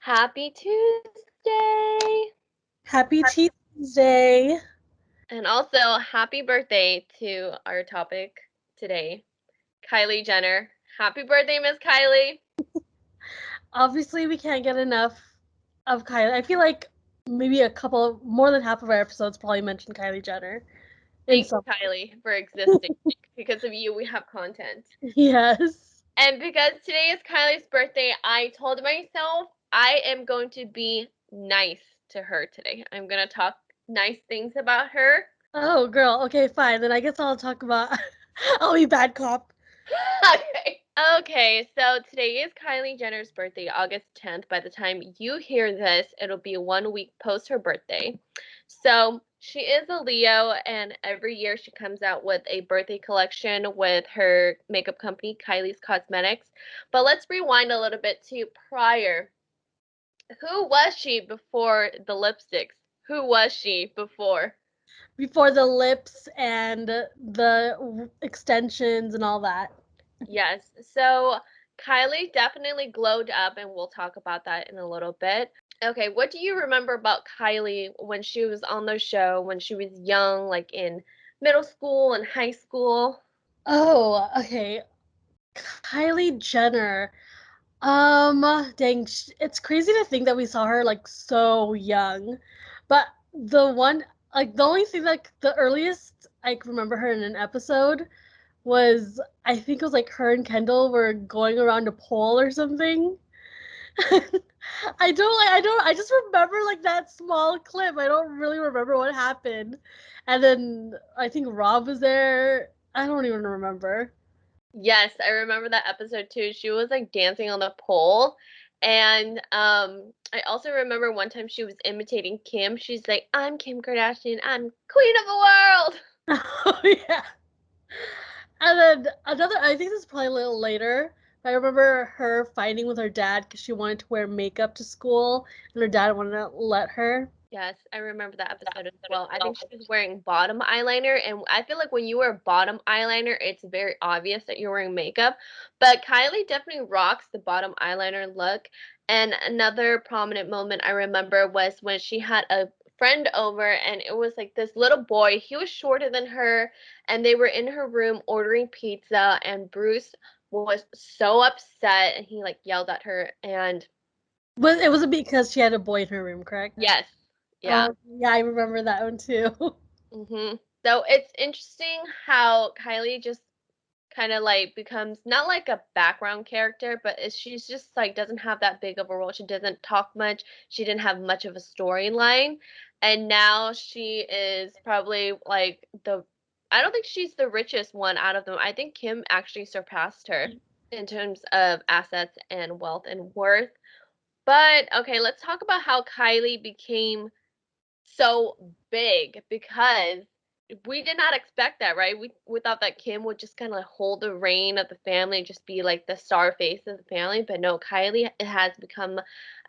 Happy Tuesday! Happy Tuesday. And also, happy birthday to our topic today, Kylie Jenner. Happy birthday, Miss Kylie! Obviously, we can't get enough of Kylie. I feel like maybe more than half of our episodes probably mention Kylie Jenner in Thank you, some. Kylie, for existing. Because of you, we have content. Yes. And because today is Kylie's birthday, I told myself I am going to be nice to her today. I'm going to talk nice things about her. Oh, girl. Okay, fine. Then I guess I'll talk about. I'll be bad cop. Okay. Okay, so today is Kylie Jenner's birthday, August 10th. By the time you hear this, it'll be 1 week post her birthday. So she is a Leo, and every year she comes out with a birthday collection with her makeup company, Kylie's Cosmetics. But let's rewind a little bit to prior. Who was she before the lipsticks? Who was she before? Before the lips and the extensions and all that. Yes. So Kylie definitely glowed up, and we'll talk about that in a little bit. Okay, what do you remember about Kylie when she was on the show, when she was young, like in middle school and high school? Oh, okay. Kylie Jenner. Dang, it's crazy to think that we saw her like so young. But the only thing like the earliest I can remember her in an episode was I think it was like her and Kendall were going around a pole or something. I just remember like that small clip. I don't really remember what happened. And then I think Rob was there. I don't even remember. Yes, I remember that episode too. She was like dancing on the pole. And I also remember one time she was imitating Kim. She's like, "I'm Kim Kardashian. I'm queen of the world." Oh yeah. And then I think this is probably a little later. I remember her fighting with her dad because she wanted to wear makeup to school, and her dad wouldn't let her. Yes, I remember that episode as well. I think she was wearing bottom eyeliner, and I feel like when you wear bottom eyeliner, it's very obvious that you're wearing makeup. But Kylie definitely rocks the bottom eyeliner look. And another prominent moment I remember was when she had a friend over, and it was like this little boy. He was shorter than her, and they were in her room ordering pizza, and Bruce was so upset, and he like yelled at her, and But it wasn't because she had a boy in her room, correct? yes, yeah. Oh, yeah, I remember that one too. So it's interesting how Kylie just kind of like becomes not like a background character, but she's just like doesn't have that big of a role. She doesn't talk much. She didn't have much of a storyline, and now she is probably like I don't think she's the richest one out of them. I think Kim actually surpassed her in terms of assets and wealth and worth. But okay, let's talk about how Kylie became so big because we did not expect that, right? We thought that Kim would just kind of hold the reign of the family and just be like the star face of the family, but no, Kylie has become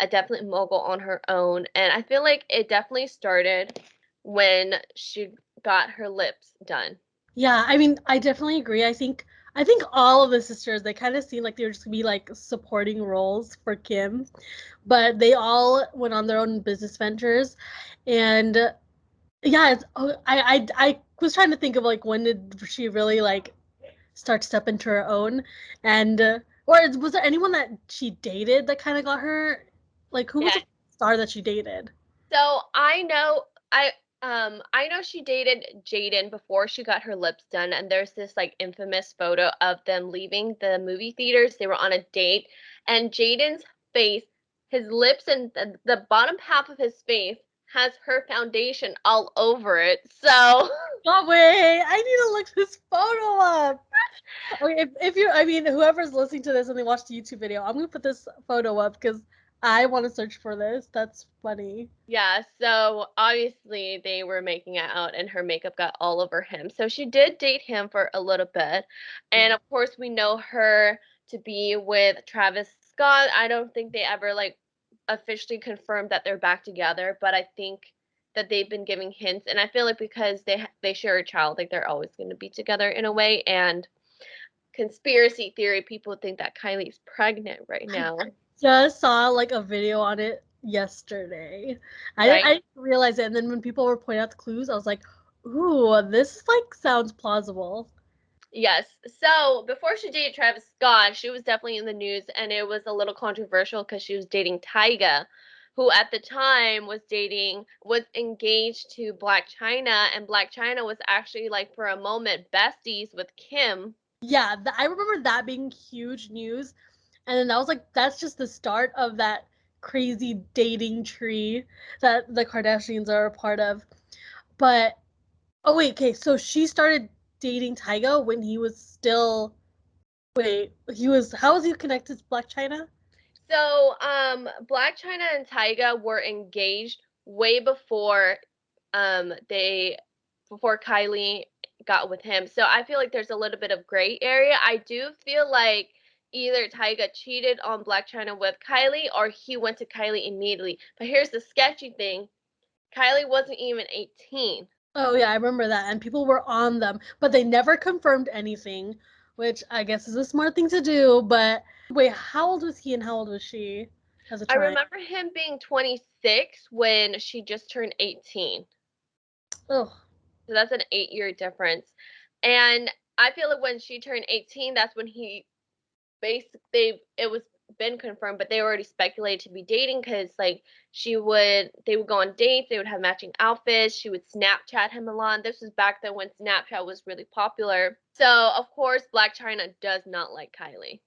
a definite mogul on her own, and I feel like it definitely started when she got her lips done. Yeah, I mean, I definitely agree. I think all of the sisters they kind of seemed like they were just gonna be like supporting roles for Kim, but they all went on their own business ventures, and yeah, I was trying to think of like when did she really like start to step into her own, and was there anyone that she dated that kind of got her like who was Yeah. a star that she dated? So I know she dated Jaden before she got her lips done, and there's this like infamous photo of them leaving the movie theaters. They were on a date, and Jaden's face, his lips and the bottom half of his face has her foundation all over it. So Oh wait, I need to look this photo up. Okay, if you, I mean, whoever's listening to this and they watch the YouTube video, I'm gonna put this photo up because I want to search for this. That's funny. yeah, so obviously they were making it out and her makeup got all over him. So she did date him for a little bit. And of course we know her to be with Travis Scott. I don't think they ever like officially confirmed that they're back together, but I think that they've been giving hints, and I feel like because they share a child, like they're always going to be together in a way. And conspiracy theory, people think that Kylie's pregnant right now. just saw like a video on it yesterday. I right? didn't realize it, and then when people were pointing out the clues, I was like, "Ooh, this like sounds plausible." Yes. So before she dated Travis Scott, she was definitely in the news, and it was a little controversial because she was dating Tyga, who at the time was engaged to Black China, and Black China was actually like for a moment besties with Kim. Yeah, I remember that being huge news, and then that was like that's just the start of that crazy dating tree that the Kardashians are a part of. But oh wait, okay, so she started dating Tyga when he was still wait, he was how was he connected to Black China? So, Black China and Tyga were engaged way they before Kylie got with him. So I feel like there's a little bit of gray area. I do feel like either Tyga cheated on Black China with Kylie or he went to Kylie immediately. But here's the sketchy thing. Kylie wasn't even 18. Oh yeah, I remember that, and people were on them, but they never confirmed anything, which I guess is a smart thing to do. But wait, how old was he and how old was she at the I time? remember him being 26 when she just turned 18. Oh, So that's an 8-year difference. And I feel like when she turned 18, that's when he basically it was been confirmed, but they already speculated to be dating because like they would go on dates, they would have matching outfits, she would Snapchat him a lot. This was back then when Snapchat was really popular. So of course Black China does not like Kylie.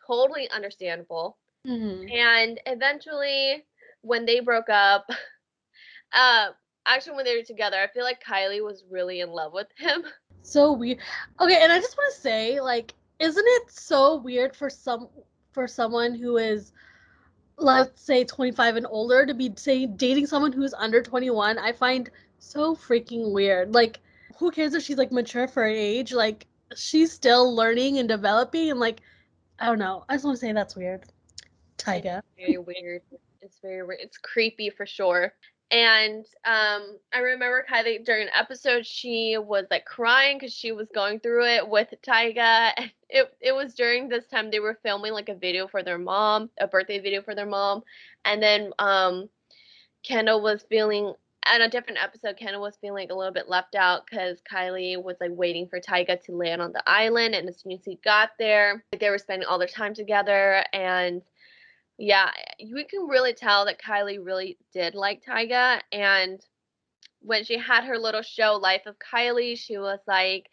Totally understandable. hmm. And eventually when they broke up, uh actually when they were together, I feel like Kylie was really in love with him. So weird. Okay, and I just want to say, like, isn't it so weird for someone who is, let's say, 25 and older to be say dating someone who's under 21? I find so freaking weird. Like, who cares if she's like mature for her age? Like, she's still learning and developing, and like, I don't know. I just want to say that's weird. It's Tyga. very weird. It's very weird. It's creepy for sure. And I remember Kylie during an episode, she was like crying because she was going through it with Tyga. And it was during this time they were filming like a video for their mom, a birthday video for their mom. And then Kendall was feeling on a different episode, Kendall was feeling like a little bit left out because Kylie was like waiting for Tyga to land on the island, and as soon as he got there, like, they were spending all their time together, and yeah, we can really tell that Kylie really did like Tyga. And when she had her little show, Life of Kylie, she was like,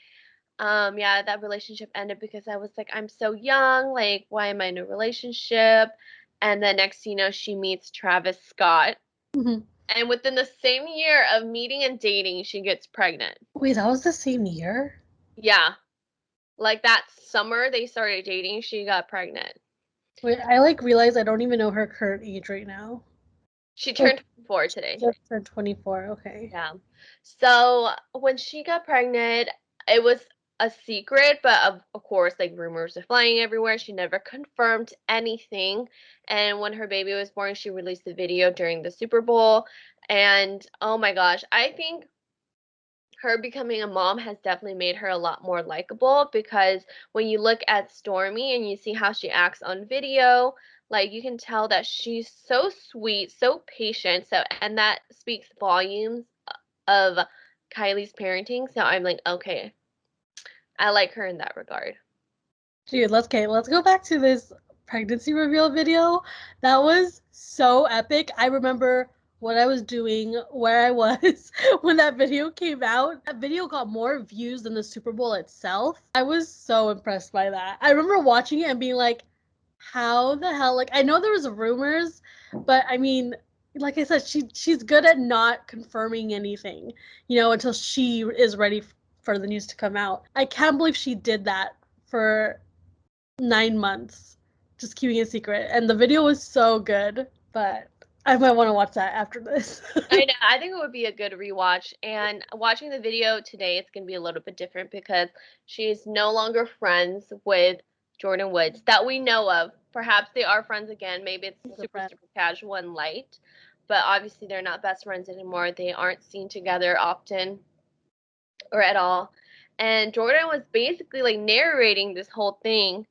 yeah, that relationship ended because I was like, I'm so young. Like, why am I in a relationship? And then next thing you know, she meets Travis Scott. Mhm. And within the same year of meeting and dating, she gets pregnant. Wait, that was the same year? Yeah. Like that summer they started dating, she got pregnant. Wait, I like realized I don't even know her current age right now. She Oh, turned 4 today. just turned 24. Okay. Yeah. So when she got pregnant, it was a secret, but of course, like rumors are flying everywhere. She never confirmed anything. And when her baby was born, she released the video during the Super Bowl. And oh my gosh, I think her becoming a mom has definitely made her a lot more likable because when you look at Stormy and you see how she acts on video, like you can tell that she's so sweet, so patient. So, and that speaks volumes of Kylie's parenting. So I'm like, okay, I like her in that regard. Dude, let's go back to this pregnancy reveal video. That was so epic. I remember what I was doing, where I was when that video came out. That video got more views than the Super Bowl itself. I was so impressed by that. I remember watching it and being like, how the hell? Like I know there was rumors, but I mean, like I said, she's good at not confirming anything, until she is ready for the news to come out. I can't believe she did that for 9 months, just keeping it secret. And the video was so good, but I might want to watch that after this. I know. I think it would be a good rewatch. And watching the video today, it's going to be a little bit different because she's no longer friends with Jordan Woods that we know of. Perhaps they are friends again. Maybe it's He's a super, friend. super casual and light. But obviously, they're not best friends anymore. They aren't seen together often or at all. And Jordan was basically like narrating this whole thing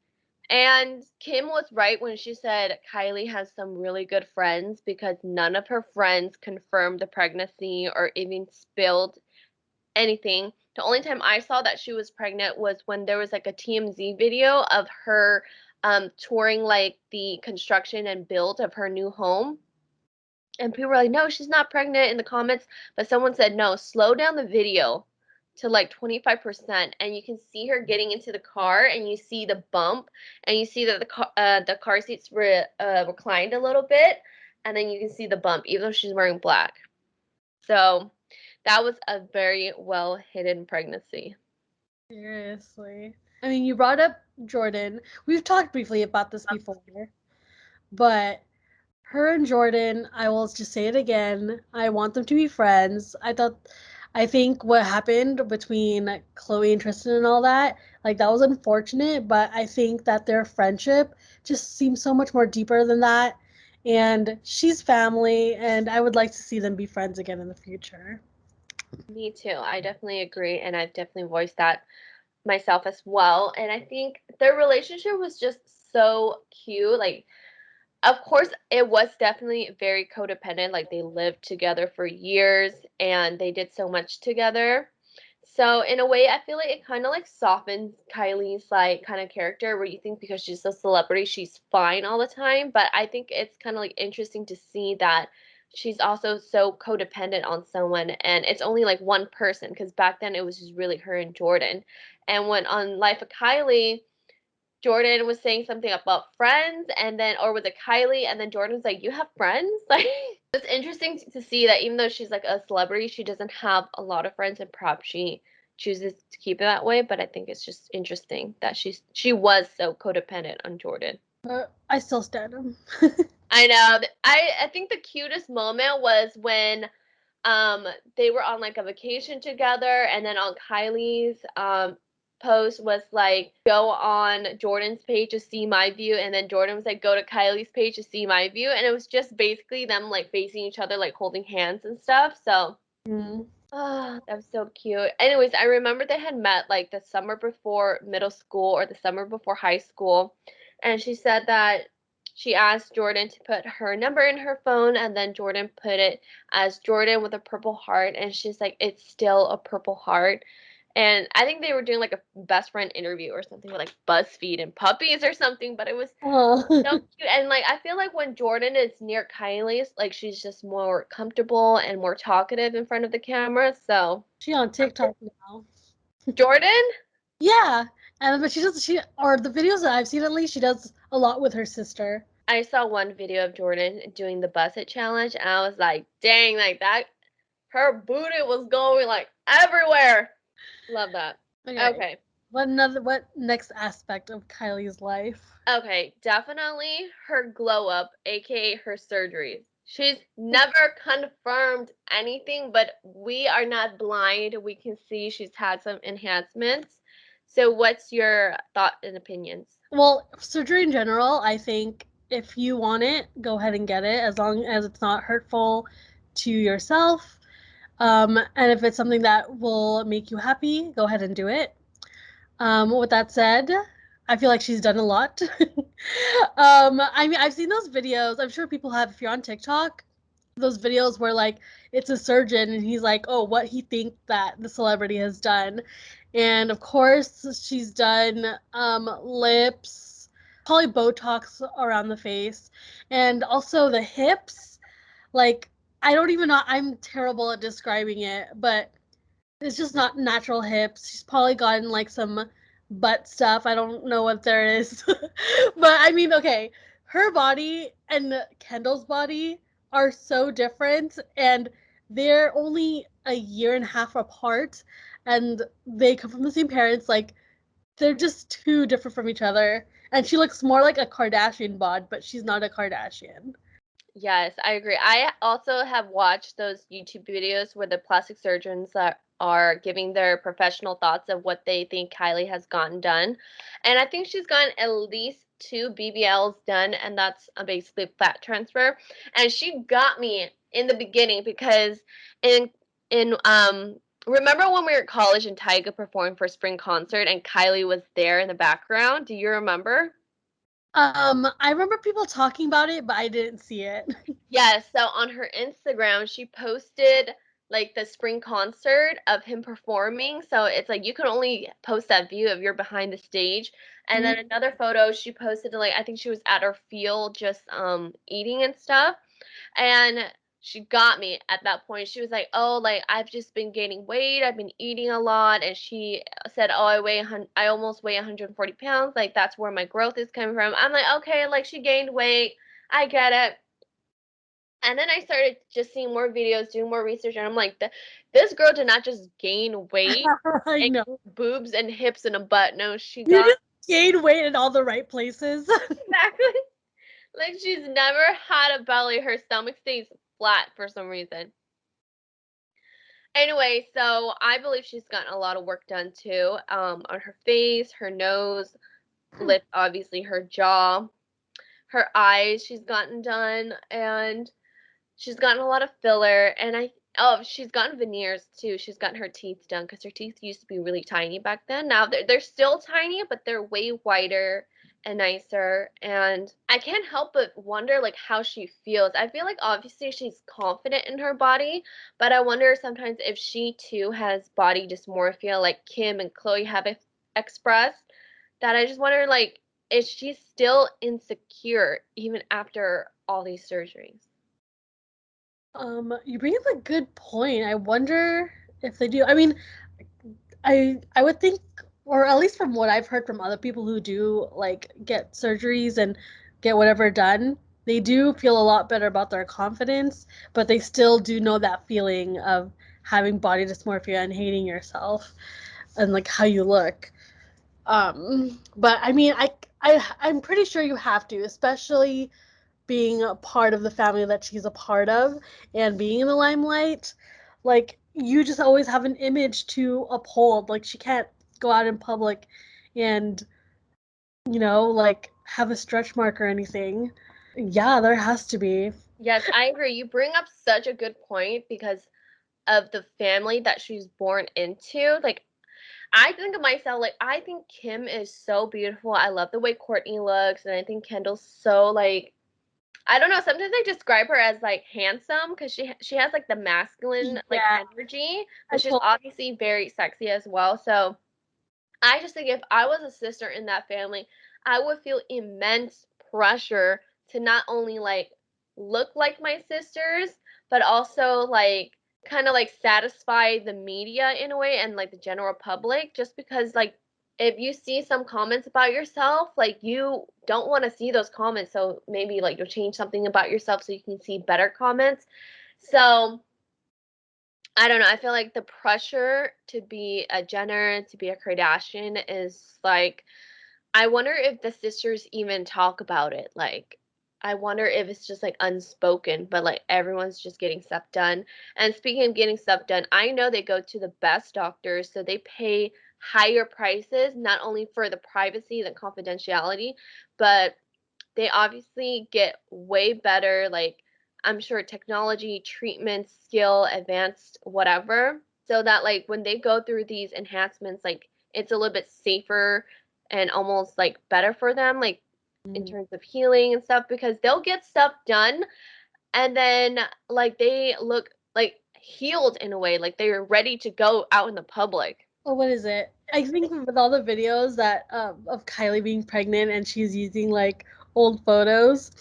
And Kim was right when she said Kylie has some really good friends because none of her friends confirmed the pregnancy or even spilled anything. The only time I saw that she was pregnant was when there was like a TMZ video of her touring like the construction and build of her new home. And people were like, no, she's not pregnant in the comments. But someone said, no, slow down the video to like 25%. And you can see her getting into the car and you see the bump and you see that the car seats reclined a little bit. And then you can see the bump, even though she's wearing black. So that was a very well hidden pregnancy. Seriously. I mean, you brought up Jordan. We've talked briefly about this before, but her and Jordan, I will just say it again. I want them to be friends. I think what happened between Chloe and Tristan and all that, like that was unfortunate, but I think that their friendship just seems so much more deeper than that. And she's family, and I would like to see them be friends again in the future. Me too. I definitely agree. And I've definitely voiced that myself as well. And I think their relationship was just so cute. Like, of course, it was definitely very codependent. Like, they lived together for years and they did so much together. So, in a way, I feel like it kind of like softens Kylie's like kind of character where you think because she's a celebrity, she's fine all the time. But I think it's kind of like interesting to see that she's also so codependent on someone and it's only like one person because back then it was just really her and Jordan. And when on Life of Kylie, Jordan was saying something about friends, and then, or was it Kylie? And then Jordan was like, "You have friends?" Like, it's interesting to see that even though she's like a celebrity, she doesn't have a lot of friends, and perhaps she chooses to keep it that way. But I think it's just interesting that she was so codependent on Jordan. But I still stand them. I know. I think the cutest moment was when they were on like a vacation together and then on Kylie's post was like go on Jordan's page to see my view and then Jordan was like go to Kylie's page to see my view and it was just basically them like facing each other like holding hands and stuff. So Mm. oh, that was so cute. Anyways, I remember they had met like the summer before middle school or the summer before high school. And she said that she asked Jordan to put her number in her phone and then Jordan put it as Jordan with a purple heart and she's like it's still a purple heart. And I think they were doing like a best friend interview or something with like BuzzFeed and puppies or something, but it was Oh. so cute, and, like, I feel like when Jordan is near Kylie's, like, she's just more comfortable and more talkative in front of the camera, so She on TikTok now. Jordan? Yeah, and but she or the videos that I've seen at least she does a lot with her sister. I saw one video of Jordan doing the Buss It challenge, and I was like, "Dang, like, that her booty was going, like, everywhere." Love that. Okay, Okay. what next aspect of Kylie's life? Okay, definitely her glow up, aka her surgeries. She's never confirmed anything, but we are not blind. We can see she's had some enhancements. So, what's your thought and opinions? Well, surgery in general, I think if you want it, go ahead and get it as long as it's not hurtful to yourself. And if it's something that will make you happy, go ahead and do it. With that said, I feel like she's done a lot. I mean, I've seen those videos. I'm sure people have. If you're on TikTok, those videos where like it's a surgeon and he's like, oh, what he think that the celebrity has done, and of course she's done lips, probably Botox around the face, and also the hips. Like I don't even know. I'm terrible at describing it, but it's just not natural hips. She's probably gotten like some butt stuff. I don't know what there is. But I mean, okay, her body and Kendall's body are so different and they're only a year and a half apart and they come from the same parents. Like they're just too different from each other. And she looks more like a Kardashian bod, but she's not a Kardashian. Yes, I agree. I also have watched those YouTube videos where the plastic surgeons are giving their professional thoughts of what they think Kylie has gotten done. And I think she's gotten at least two BBLs done, and that's basically fat transfer. And she got me in the beginning because in remember when we were at college and Tyga performed for spring concert and Kylie was there in the background? Do you remember? I remember people talking about it, but I didn't see it. Yes, so on her Instagram, she posted like the spring concert of him performing. So it's like you can only post that view if you're behind the stage. And then another photo she posted like I think she was at her field just eating and stuff. And she got me at that point. She was like, "Oh, like I've just been gaining weight. I've been eating a lot." And she said, "Oh, I almost weigh 140 pounds. Like that's where my growth is coming from." I'm like, "Okay, like she gained weight. I get it." And then I started just seeing more videos, doing more research, and I'm like, this girl did not just gain weight I and know. boobs and hips and a butt. No, she You got just gained weight in all the right places. exactly like she's never had a belly. Her stomach stays flat for some reason. Anyway, so I believe she's gotten a lot of work done too, on her face, her nose, lips, obviously her jaw, her eyes. She's gotten done, and she's gotten a lot of filler, and she's gotten veneers too. She's gotten her teeth done because her teeth used to be really tiny back then. Now they're still tiny, but they're way whiter and nicer. And I can't help but wonder like how she feels. I feel like obviously she's confident in her body, but I wonder sometimes if she too has body dysmorphia like Kim and Chloe have expressed. That I just wonder like is she still insecure even after all these surgeries? You bring up a good point. I wonder if they do. I mean, I would think, or at least from what I've heard from other people who do like get surgeries and get whatever done, they do feel a lot better about their confidence, but they still do know that feeling of having body dysmorphia and hating yourself and like how you look. But I mean, I'm pretty sure you have to, especially being a part of the family that she's a part of and being in the limelight. Like you just always have an image to uphold. Like she can't go out in public and like have a stretch mark or anything. Yeah, there has to be. Yes, I agree. You bring up such a good point because of the family that she's born into. Like, I think of myself, like, I think Kim is so beautiful. I love the way Courtney looks, and I think Kendall's so, like, I don't know. Sometimes I describe her as like handsome because she has like the masculine like Yeah, energy, I but she's told. obviously very sexy as well. So I just think if I was a sister in that family, I would feel immense pressure to not only like look like my sisters, but also like kind of like satisfy the media in a way and like the general public just because like if you see some comments about yourself, like you don't want to see those comments, so maybe like you'll change something about yourself so you can see better comments. So I don't know. I feel like the pressure to be a Jenner, to be a Kardashian is like, I wonder if the sisters even talk about it. Like, I wonder if it's just like unspoken, but like everyone's just getting stuff done. And speaking of getting stuff done, I know they go to the best doctors, so they pay higher prices, not only for the privacy, the confidentiality, but they obviously get way better, like, I'm sure technology, treatment, skill, advanced, whatever, so that, like, when they go through these enhancements, like, it's a little bit safer and almost, like, better for them, like, in Mm. terms of healing and stuff, because they'll get stuff done and then, like, they look, like, healed in a way, like, they're ready to go out in the public. Oh, what is it? I think with all the videos that of Kylie being pregnant and she's using like old photos,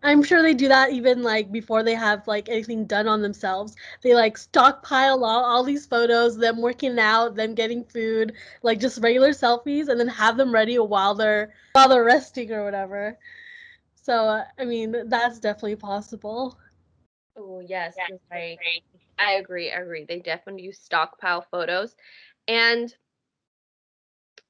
I'm sure they do that even like before they have like anything done on themselves. They like stockpile all these photos, them working out, them getting food, like just regular selfies, and then have them ready while they're resting or whatever. So I mean, that's definitely possible. Oh, yes, you're right. I agree. They definitely use stockpile photos. And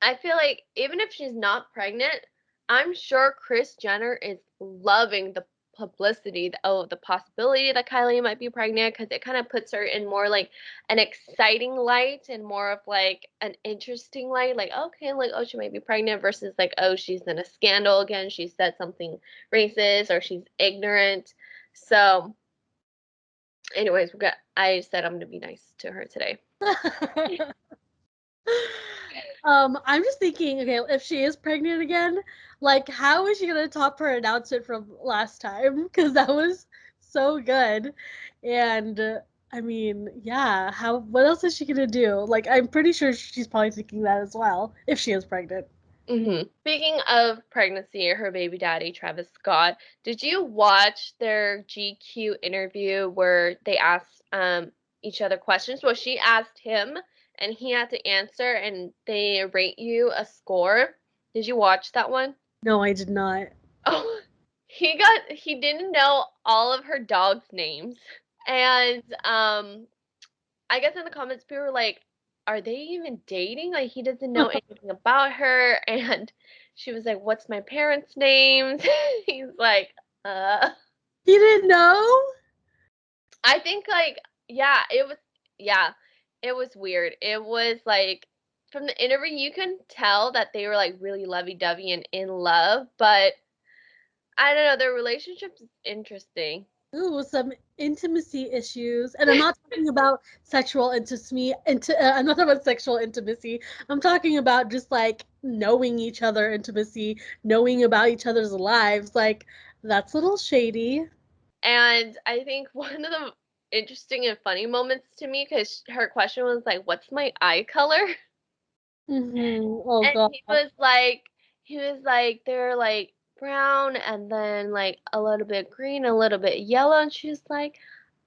I feel like even if she's not pregnant, I'm sure Kris Jenner is loving the publicity of the possibility that Kylie might be pregnant because it kind of puts her in more like an exciting light and more of like an interesting light. Like, okay, like, oh, she might be pregnant versus like, oh, she's in a scandal again. She said something racist or she's ignorant. So, anyways, I said I'm going to be nice to her today. I'm just thinking, okay, if she is pregnant again, like, how is she gonna top her announcement from last time? Because that was so good. And I mean, yeah, what else is she gonna do? Like, I'm pretty sure she's probably thinking that as well, if she is pregnant. Speaking of pregnancy, her baby daddy, Travis Scott, did you watch their GQ interview where they asked each other questions? Well, she asked him and he had to answer and they rate you a score. Did you watch that one? No, I did not. Oh, he didn't know all of her dogs' names. And I guess in the comments people were like, are they even dating? Like he doesn't know anything about her and she was like, what's my parents' names? He's like, He didn't know? I think like yeah, it was weird. It was like from the interview you can tell that they were like really lovey-dovey and in love, but I don't know, their relationship is interesting. Ooh, some intimacy issues. And I'm not talking about sexual intimacy. I'm not talking about sexual intimacy. I'm talking about just like knowing each other intimacy, knowing about each other's lives. Like, that's a little shady. And I think one of the interesting and funny moments to me, because her question was like, "What's my eye color?" Oh, And God. he was like, they're like brown and then like a little bit green, a little bit yellow, and she was like,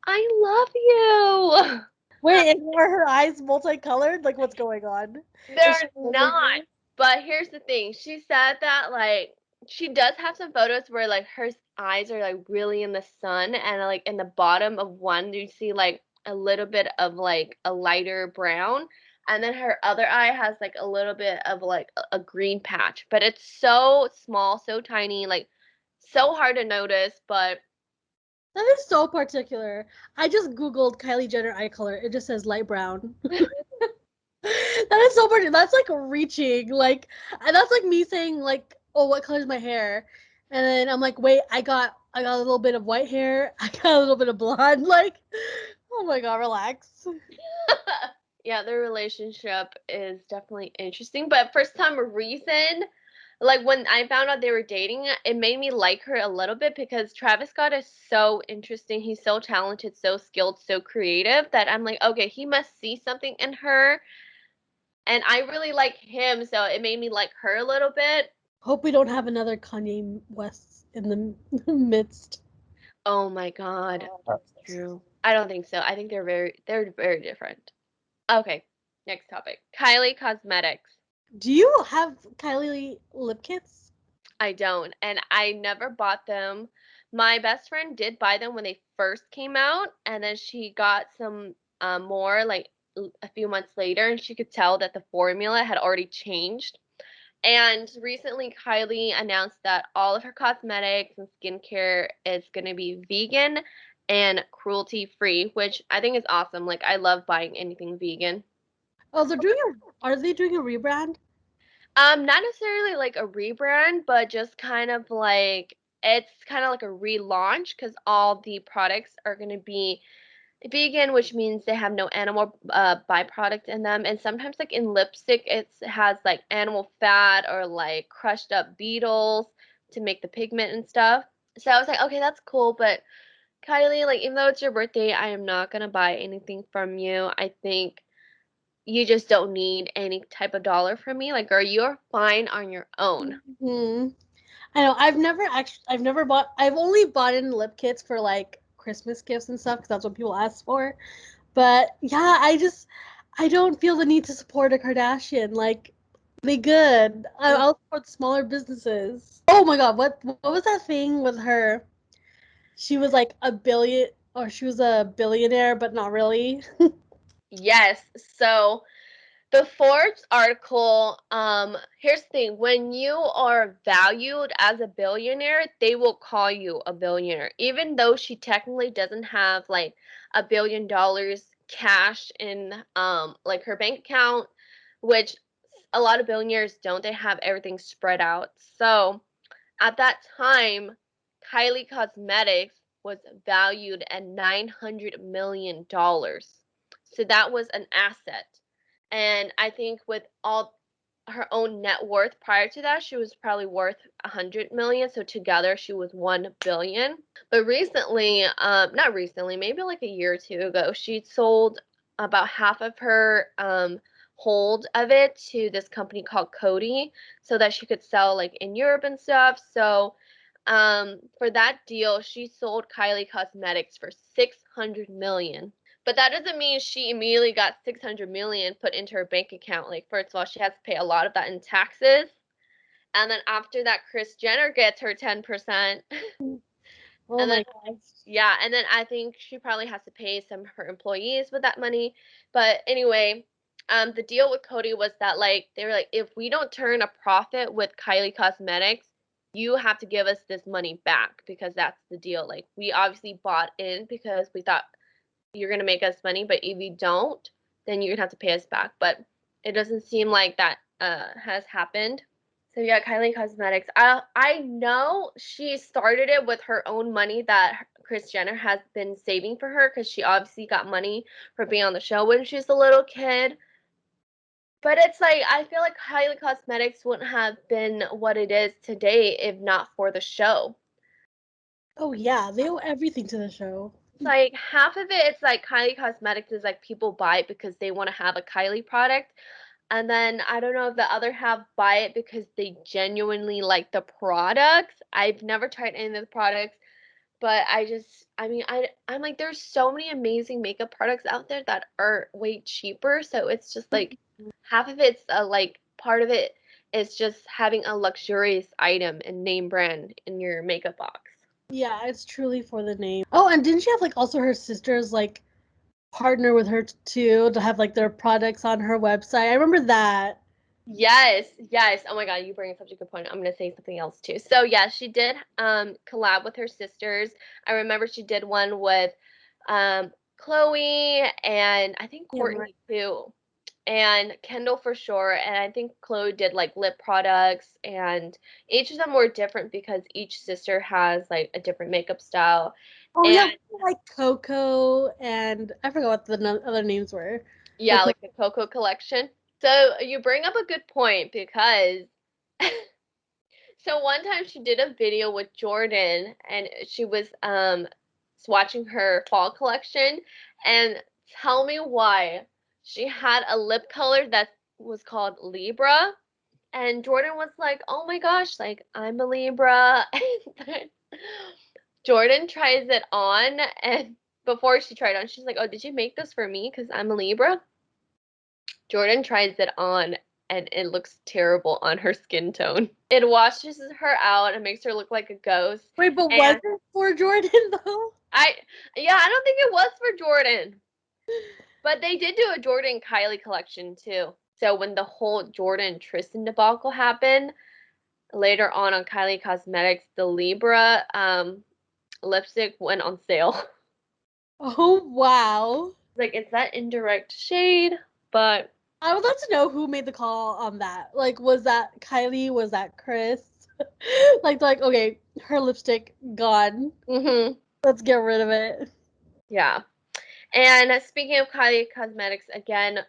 "I love you." Wait, and are her eyes multicolored? Like, what's going on? Is she They're not. looking? But here's the thing. She said that like she does have some photos where like her eyes are like really in the sun and like in the bottom of one you see like a little bit of like a lighter brown and then her other eye has like a little bit of like a green patch. But it's so small, so tiny, like so hard to notice, but That is so particular. I just Googled Kylie Jenner eye color. It just says light brown. That is so particular. That's like reaching. Like, and that's like me saying like, "Oh, what color is my hair?" And then I'm like, "Wait, I got a little bit of white hair. I got a little bit of blonde." Like, oh my god, relax. yeah, their relationship is definitely interesting. But for some reason, like when I found out they were dating, it made me like her a little bit because Travis Scott is so interesting. He's so talented, so skilled, so creative that I'm like, okay, he must see something in her. And I really like him, so it made me like her a little bit. Hope we don't have another Kanye West in the midst. Oh my God, that's true. I don't think so. I think they're very different. Okay, next topic. Kylie Cosmetics. Do you have Kylie lip kits? I don't, and I never bought them. My best friend did buy them when they first came out, and then she got some more like a few months later, and she could tell that the formula had already changed. And recently, Kylie announced that all of her cosmetics and skincare is going to be vegan and cruelty free, which I think is awesome. Like, I love buying anything vegan. Oh, are they doing a rebrand? Not necessarily like a rebrand, but just kind of like it's kind of like a relaunch because all the products are going to be vegan, which means they have no animal byproduct in them. And sometimes, like in lipstick, it has like animal fat or like crushed up beetles to make the pigment and stuff. So I was like, okay, that's cool, but Kylie, like even though it's your birthday, I am not gonna buy anything from you. I think you just don't need any type of dollar from me. Like, girl, you're fine on your own. Hmm. I know. I've never bought. I've only bought in lip kits for like Christmas gifts and stuff because that's what people ask for. But yeah, I don't feel the need to support a Kardashian. Like, they good. I'll support smaller businesses. Oh my god, what was that thing with her? She was like a billion, or she was a billionaire, but not really. Yes. So the Forbes article, here's the thing. When you are valued as a billionaire, they will call you a billionaire. Even though she technically doesn't have like $1 billion cash in like her bank account, which a lot of billionaires don't. They have everything spread out. So at that time, Kylie Cosmetics was valued at $900 million. So that was an asset. And I think with all her own net worth prior to that, she was probably worth 100 million. So together she was 1 billion. But recently, not recently, maybe like a year or two ago, she sold about half of her hold of it to this company called Coty so that she could sell like in Europe and stuff. So for that deal, she sold Kylie Cosmetics for 600 million. But that doesn't mean she immediately got 600 million put into her bank account. Like, first of all, she has to pay a lot of that in taxes. And then after that, Kris Jenner gets her 10%. Oh And then, my gosh. yeah, and then I think she probably has to pay some of her employees with that money. But anyway, the deal with Coty was that, like, they were like, if we don't turn a profit with Kylie Cosmetics, you have to give us this money back because that's the deal. Like, we obviously bought in because we thought you're gonna make us money, but if you don't, then you're gonna have to pay us back. But it doesn't seem like that has happened. So yeah, Kylie Cosmetics. I know she started it with her own money that Kris Jenner has been saving for her because she obviously got money for being on the show when she was a little kid. But it's like I feel like Kylie Cosmetics wouldn't have been what it is today if not for the show. Oh yeah, they owe everything to the show. It's like half of it, it's like Kylie Cosmetics is like people buy it because they want to have a Kylie product. And then I don't know if the other half buy it because they genuinely like the products. I've never tried any of the products, but I mean, I'm like, there's so many amazing makeup products out there that are way cheaper. So it's just like half of it's like part of it is just having a luxurious item and name brand in your makeup box. Yeah, it's truly for the name. Oh, and didn't she have like also her sisters like partner with her too to have like their products on her website? I remember that. Yes, yes. Oh my God, you bring up such a good point. I'm gonna say something else too. So yeah, she did collab with her sisters. I remember she did one with Chloe and I think Yeah, right. Courtney too. And Kendall for sure. And I think Chloe did like lip products and each of them were different because each sister has like a different makeup style. Oh And yeah, like Coco and I forgot what the other names were. For yeah, like the Coco collection. So you bring up a good point because so one time she did a video with Jordan and she was swatching her fall collection and tell me why she had a lip color that was called Libra and Jordan was like, "Oh my gosh, like I'm a Libra." And then Jordan tries it on and before she tried it on, she's like, "Oh, did you make this for me cuz I'm a Libra?" Jordan tries it on and it looks terrible on her skin tone. It washes her out and makes her look like a ghost. Wait, but was And it for Jordan though? I, yeah, I don't think it was for Jordan, but they did do a Jordan Kylie collection too. So when the whole Jordan Tristan debacle happened, later on Kylie Cosmetics, the Libra lipstick went on sale. Oh wow. Like it's that indirect shade, but I would love to know who made the call on that. Like, was that Kylie? Was that Chris? like, okay, her lipstick gone. mhm, Let's get rid of it. yeah. And speaking of Kylie Cosmetics, again,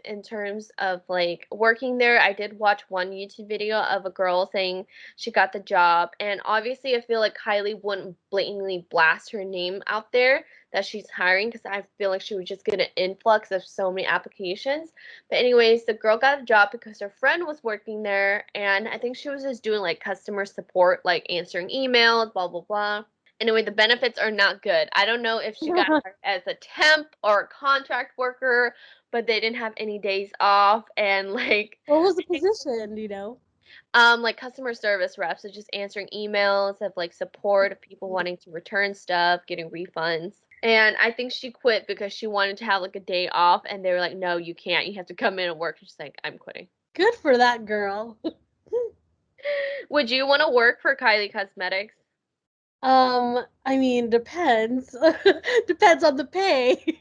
in terms of like working there, I did watch one YouTube video of a girl saying she got the job. And obviously, I feel like Kylie wouldn't blatantly blast her name out there that she's hiring because I feel like she would just get an influx of so many applications. But, anyways, the girl got a job because her friend was working there. And I think she was just doing like customer support, like answering emails, blah, blah, blah. Anyway, the benefits are not good. I don't know if she got hired as a temp or a contract worker, but they didn't have any days off and like What was the position? Do you know? like customer service reps, so just answering emails of like support of people wanting to return stuff, getting refunds. And I think she quit because she wanted to have like a day off and they were like, "No, you can't. You have to come in and work." She's like, "I'm quitting." Good for that girl. Would you want to work for Kylie Cosmetics? I mean, depends. Depends on the pay.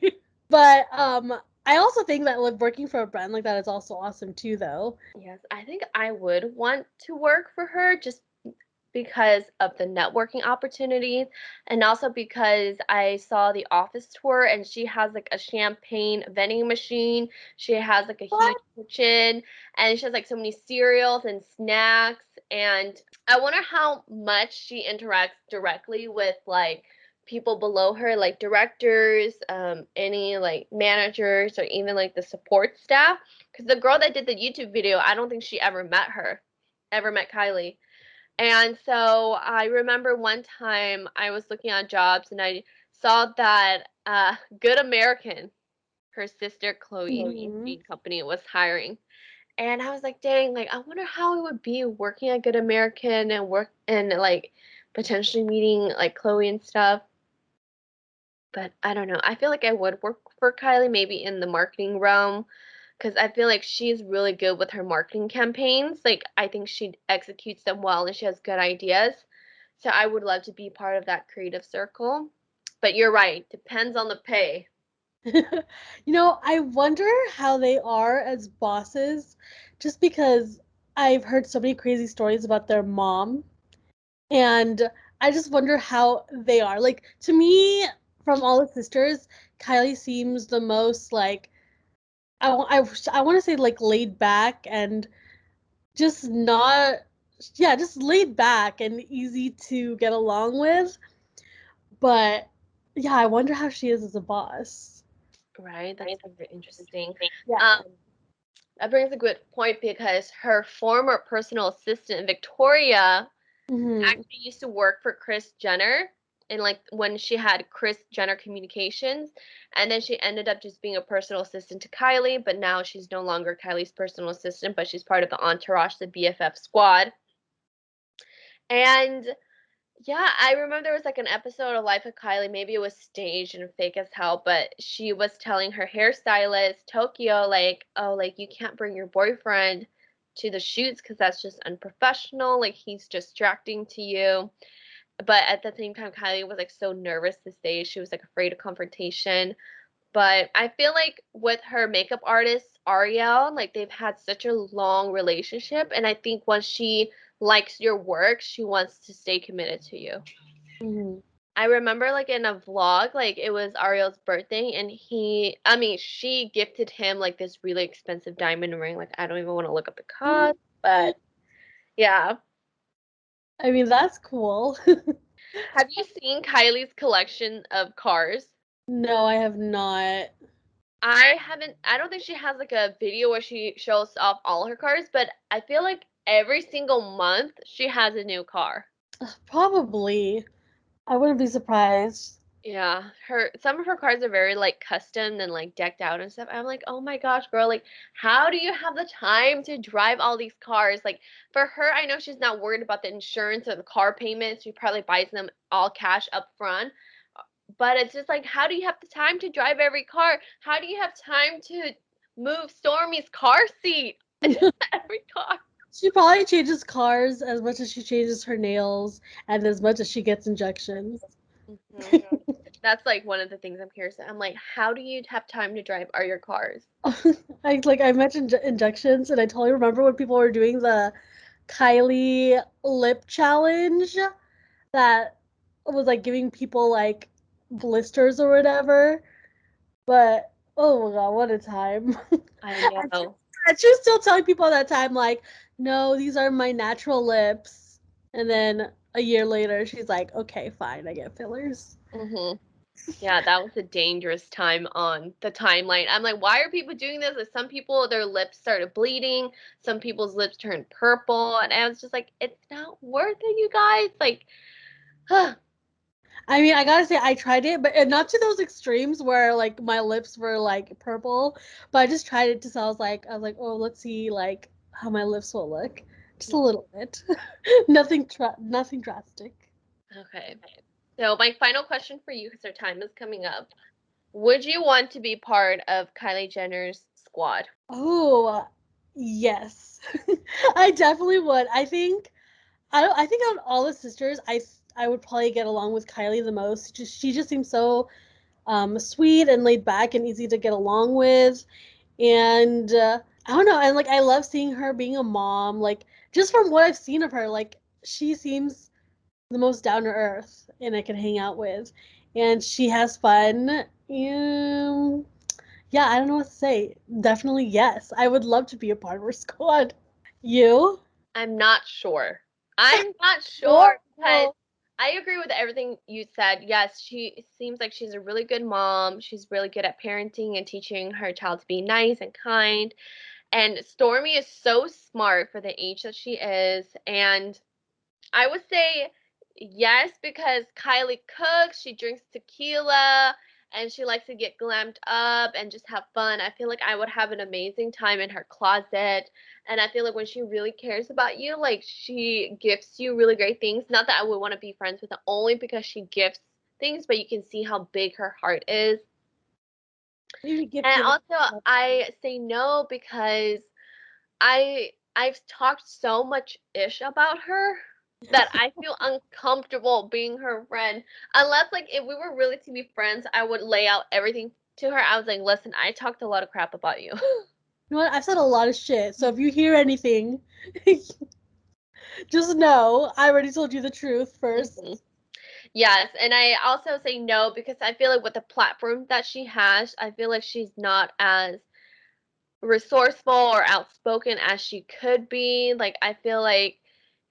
But I also think that like working for a brand like that is also awesome too though. Yes, I think I would want to work for her just because of the networking opportunities and also because I saw the office tour and she has like a champagne vending machine. She has like a huge What? kitchen and she has like so many cereals and snacks and I wonder how much she interacts directly with like people below her like directors, any like managers or even like the support staff because the girl that did the YouTube video, I don't think she ever met Kylie. And so I remember one time I was looking at jobs and I saw that Good American, her sister Chloe's Mhm. company, was hiring. And I was like, dang, like I wonder how it would be working at Good American and work and like potentially meeting like Chloe and stuff. But I don't know. I feel like I would work for Kylie maybe in the marketing realm because I feel like she's really good with her marketing campaigns. Like, I think she executes them well and she has good ideas. So I would love to be part of that creative circle. But you're right, depends on the pay. I wonder how they are as bosses just because I've heard so many crazy stories about their mom. And I just wonder how they are. Like, to me, from all the sisters, Kylie seems the most like, I want to say like laid back and just not, yeah, just laid back and easy to get along with. But yeah, I wonder how she is as a boss. Right? That's very interesting. Yeah. Um, that brings a good point because her former personal assistant, Victoria, Hmm. actually used to work for Kris Jenner and like when she had Kris Jenner Communications and then she ended up just being a personal assistant to Kylie, but now she's no longer Kylie's personal assistant, but she's part of the entourage, the BFF squad. And yeah, I remember there was like an episode of Life of Kylie, maybe it was staged and fake as hell, but she was telling her hairstylist, Tokyo, like, oh, like you can't bring your boyfriend to the shoots because that's just unprofessional. Like he's distracting to you. But at the same time, Kylie was like so nervous to say she was like afraid of confrontation. But I feel like with her makeup artist Ariel, like they've had such a long relationship, and I think once she likes your work, she wants to stay committed to you. Hmm. I remember like in a vlog, like it was Ariel's birthday, and I mean, she gifted him like this really expensive diamond ring. Like I don't even want to look up the cost, but yeah. I mean, that's cool. Have you seen Kylie's collection of cars? No, I have not. I haven't I don't think she has like a video where she shows off all her cars, but I feel like every single month she has a new car. Probably. I wouldn't be surprised. Yeah, her some of her cars are very like custom and like decked out and stuff. I'm like, "Oh my gosh, girl, like how do you have the time to drive all these cars?" Like for her, I know she's not worried about the insurance or the car payments. She probably buys them all cash up front. But it's just like, how do you have the time to drive every car? How do you have time to move Stormy's car seat? Every car. She probably changes cars as much as she changes her nails and as much as she gets injections. Hmm. That's like one of the things I'm curious. I'm like, how do you have time to drive all your cars? I mentioned injections, and I totally remember when people were doing the Kylie lip challenge that was like giving people like blisters or whatever. But oh my god, what a time! I And know. she was still telling people at that time, like, no, these are my natural lips. And then a year later, she's like, okay, fine, I get fillers. Hmm. Yeah, that was a dangerous time on the timeline. I'm like, why are people doing this? Like, some people, their lips started bleeding. Some people's lips turned purple. And I was just like, it's not worth it, you guys. Like, I mean, I gotta say, I tried it, but not to those extremes where like my lips were like purple. But I just tried it just I was like, oh, let's see like how my lips will look, just a little bit. Nothing drastic. okay. So, my final question for you, because our time is coming up. Would you want to be part of Kylie Jenner's squad? Oh, yes, I definitely would. I think out of all the sisters, I would probably get along with Kylie the most. Just she just seems so sweet and laid back and easy to get along with. And I don't know, and like I love seeing her being a mom. Like just from what I've seen of her, like she seems the most down to earth and I can hang out with. And she has fun. Yeah, I don't know what to say. Definitely yes. I would love to be a part of her squad. You? I'm not sure. I'm not sure because Whoa. I agree with everything you said. Yes, she seems like she's a really good mom. She's really good at parenting and teaching her child to be nice and kind. And Stormy is so smart for the age that she is. And I would say yes because Kylie cooks, she drinks tequila, and she likes to get glammed up and just have fun. I feel like I would have an amazing time in her closet. And I feel like when she really cares about you, like she gifts you really great things. Not that I would want to be friends with her only because she gifts things, but you can see how big her heart is. Maybe gift And giving. also, I say no because I've talked so much ish about her that I feel uncomfortable being her friend. Unless like if we were really to be friends, I would lay out everything to her. I was like, "Listen, I talked a lot of crap about you." You know what? I've said a lot of shit, so if you hear anything, just know I already told you the truth Mhm. first. Yes, and I also say no because I feel like with the platform that she has, I feel like she's not as resourceful or outspoken as she could be. Like I feel like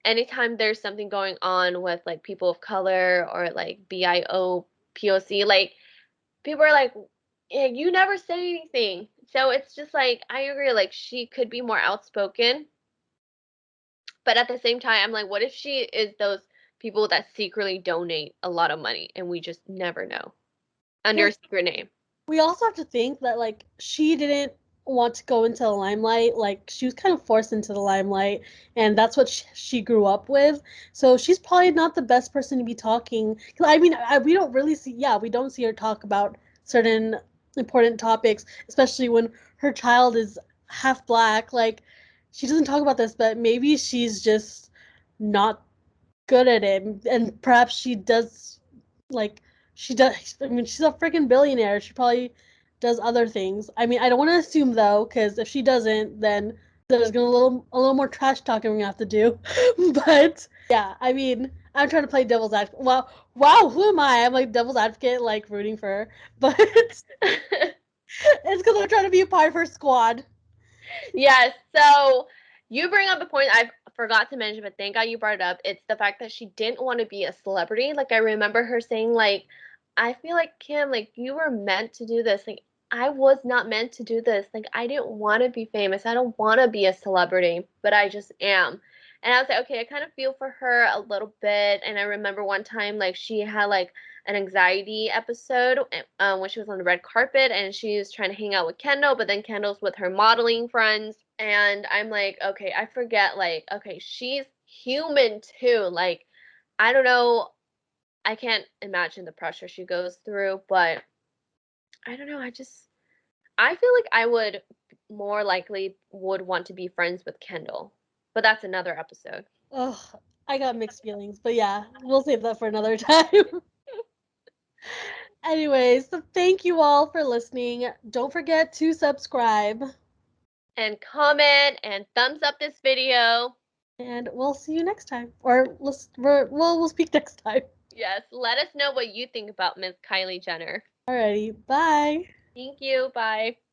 anytime there's something going on with like people of color or like BIPOC, like people are like, yeah, you never say anything. So it's just like I agree, like she could be more outspoken, but at the same time, I'm like, what if she is those people that secretly donate a lot of money and we just never know under a Well, secret name? we also have to think that like she didn't want to go into the limelight. Like she was kind of forced into the limelight, and that's what she grew up with. So she's probably not the best person to be talking. 'Cause I mean, we don't really see. Yeah, we don't see her talk about certain important topics, especially when her child is half black. Like she doesn't talk about this, but maybe she's just not good at it, and perhaps she does like she does. I mean, she's a freaking billionaire. She probably does other things. I mean, I don't want to assume though, because if she doesn't, then there's gonna a little more trash talking we're gonna have to do. But yeah, I mean, I'm trying to play devil's advocate. Wow, wow, who am I? I'm like devil's advocate, like rooting for her, but it's because I'm trying to be a part of her squad. Yes. So you bring up a point I forgot to mention, but thank God you brought it up. It's the fact that she didn't want to be a celebrity. Like I remember her saying, like, I feel like Kim, like you were meant to do this. Like I was not meant to do this. Like I didn't want to be famous. I don't want to be a celebrity, but I just am. And I was like, okay, I kind of feel for her a little bit. And I remember one time, like she had like an anxiety episode when she was on the red carpet and she was trying to hang out with Kendall, but then Kendall's with her modeling friends. And I'm like, okay, I forget, like, okay, she's human too. Like, I don't know. I can't imagine the pressure she goes through, but I don't know. I feel like I would more likely would want to be friends with Kendall, but that's another episode. Ugh, I got mixed feelings, but yeah, we'll save that for another time. Anyways, so thank you all for listening. Don't forget to subscribe, And comment and thumbs up this video. and we'll see you next time. Or we'll speak next time. Yes, let us know what you think about Miss Kylie Jenner. Alrighty, bye. Thank you. Bye.